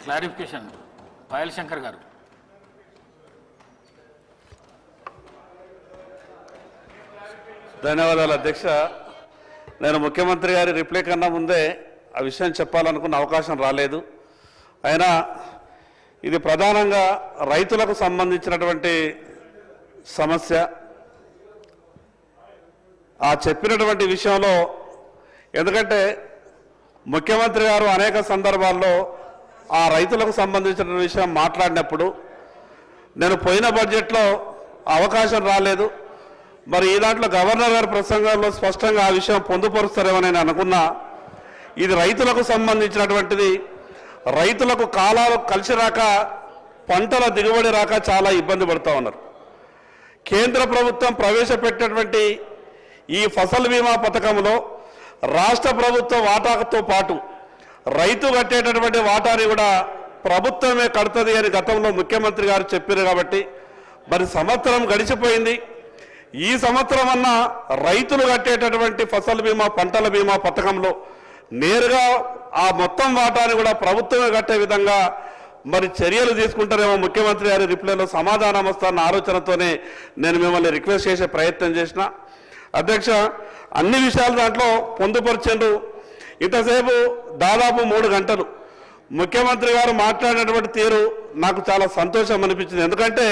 Clarification Payal Shankar గారు. ధన్యవాదాలు అధ్యక్ష. నేను ముఖ్యమంత్రి గారి రిప్లై కన్నా ముందే ఆ విషయం చెప్పాలనుకున్న అవకాశం రాలేదు. అయినా ఇది ప్రధానంగా రైతులకు సంబంధించినటువంటి సమస్య. ఆ చెప్పినటువంటి విషయంలో ఎందుకంటే ముఖ్యమంత్రి గారు అనేక సందర్భాల్లో ఆ రైతులకు సంబంధించిన విషయం మాట్లాడినప్పుడు నేను పోయిన బడ్జెట్లో అవకాశం రాలేదు. మరి ఈ దాంట్లో గవర్నర్ గారి ప్రసంగంలో స్పష్టంగా ఆ విషయం పొందుపరుస్తారేమో నేను అనుకున్నా. ఇది రైతులకు సంబంధించినటువంటిది. రైతులకు కాలాలు కలిసి రాక పంటల దిగుబడి రాక చాలా ఇబ్బంది పడుతూ ఉన్నారు. కేంద్ర ప్రభుత్వం ప్రవేశపెట్టినటువంటి ఈ ఫసల్ బీమా పథకంలో రాష్ట్ర ప్రభుత్వ వాటాతో పాటు రైతు కట్టేటటువంటి వాటాని కూడా ప్రభుత్వమే కడుతుంది అని గతంలో ముఖ్యమంత్రి గారు చెప్పారు. కాబట్టి మరి సంవత్సరం గడిచిపోయింది. ఈ సంవత్సరం అన్నా రైతులు కట్టేటటువంటి ఫసల్ బీమా పంటల బీమా పథకంలో నేరుగా ఆ మొత్తం వాటాని కూడా ప్రభుత్వమే కట్టే విధంగా మరి చర్యలు తీసుకుంటారేమో ముఖ్యమంత్రి గారి రిప్లైలో సమాధానం వస్తారన్న ఆలోచనతోనే నేను మిమ్మల్ని రిక్వెస్ట్ చేసే ప్రయత్నం చేసిన. అధ్యక్ష, అన్ని విషయాలు దాంట్లో పొందుపరిచిండ్రు. ఇంతసేపు దాదాపు 3 గంటలు ముఖ్యమంత్రి గారు మాట్లాడినటువంటి తీరు నాకు చాలా సంతోషం అనిపించింది. ఎందుకంటే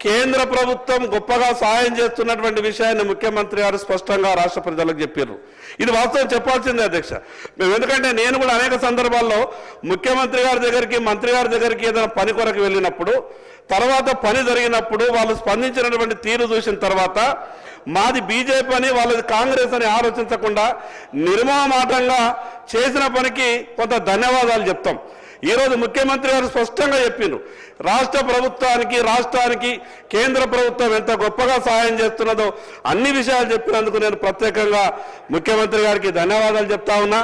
కేంద్ర ప్రభుత్వం గొప్పగా సహాయం చేస్తున్నటువంటి విషయాన్ని ముఖ్యమంత్రి గారు స్పష్టంగా రాష్ట్ర ప్రజలకు చెప్పారు. ఇది వాస్తవం చెప్పాల్సిందే అధ్యక్ష. మేము ఎందుకంటే నేను కూడా అనేక సందర్భాల్లో ముఖ్యమంత్రి గారి దగ్గరికి మంత్రి గారి దగ్గరికి ఏదైనా పని కొరకు వెళ్ళినప్పుడు తర్వాత పని జరిగినప్పుడు వాళ్ళు స్పందించినటువంటి తీరు చూసిన తర్వాత మాది బీజేపీ అని వాళ్ళది కాంగ్రెస్ అని ఆలోచించకుండా నిర్మమాటంగా చేసిన పనికి కొంత ధన్యవాదాలు చెప్తాం. ఈరోజు ముఖ్యమంత్రి గారు స్పష్టంగా చెప్పిండ్రు రాష్ట్ర ప్రభుత్వానికి రాష్ట్రానికి కేంద్ర ప్రభుత్వం ఎంత గొప్పగా సహాయం చేస్తున్నదో అన్ని విషయాలు చెప్పినందుకు నేను ప్రత్యేకంగా ముఖ్యమంత్రి గారికి ధన్యవాదాలు చెప్తా ఉన్నా.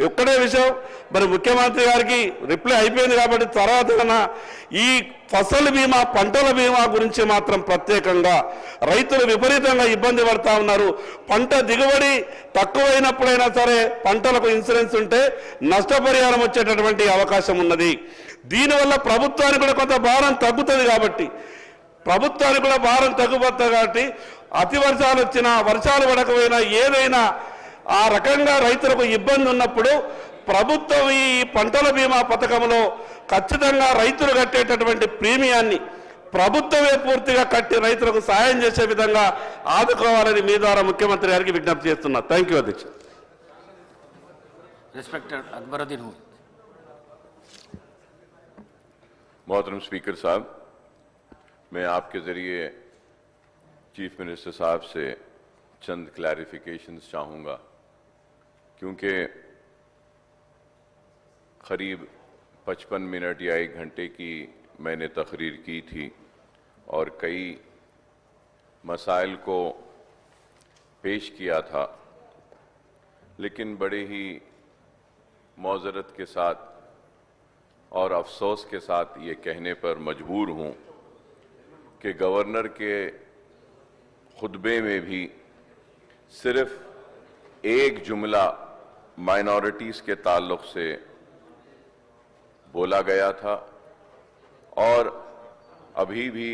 ఒక్కటే విషయం, మరి ముఖ్యమంత్రి గారికి రిప్లై అయిపోయింది కాబట్టి తర్వాత ఈ ఫసల్ బీమా పంటల బీమా గురించి మాత్రం ప్రత్యేకంగా రైతులు విపరీతంగా ఇబ్బంది పడతా ఉన్నారు. పంట దిగుబడి తక్కువైనప్పుడైనా సరే పంటలకు ఇన్సూరెన్స్ ఉంటే నష్టపరిహారం వచ్చేటటువంటి అవకాశం ఉన్నది. దీనివల్ల ప్రభుత్వానికి కూడా కొంత భారం తగ్గుతుంది. కాబట్టి ప్రభుత్వానికి కూడా భారం తగ్గుతుంది. కాబట్టి అతి వర్షాలు వచ్చినా వర్షాలు పడకపోయినా ఏదైనా ఆ రకంగా రైతులకు ఇబ్బంది ఉన్నప్పుడు ప్రభుత్వం ఈ పంటల బీమా పథకంలో ఖచ్చితంగా రైతులు కట్టేటటువంటి ప్రీమియాన్ని ప్రభుత్వమే పూర్తిగా కట్టి రైతులకు సాయం చేసే విధంగా ఆదుకోవాలని మీ ద్వారా ముఖ్యమంత్రి గారికి విజ్ఞప్తి చేస్తున్నా. థ్యాంక్ యూ అధ్యక్ష. రెస్పెక్టెడ్ అక్బరుద్దీన్. मोहतरम स्पीकर साहब, मैं आपके ज़रिए चीफ मिनिस्टर साहब से चंद क्लैरिफिकेशंस चाहूँगा, क्योंकि करीब 55 मिनट या 1 घंटे की मैंने तकरीर की थी और कई मसाइल को पेश किया था, लेकिन बड़े ही मौजरत के साथ और अफसोस के साथ ये कहने पर मजबूर हूँ कि गवर्नर के खुतबे में भी सिर्फ एक जुमला माइनॉरिटीज़ के ताल्लुक़ से बोला गया था और अभी भी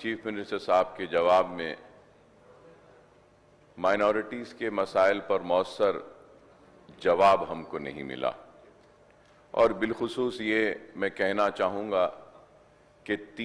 चीफ मिनिस्टर साहब के जवाब में माइनॉरिटीज़ के मसाइल पर मौसर जवाब हमको नहीं मिला। और बिलखुसूस ये मैं कहना चाहूँगा कि 3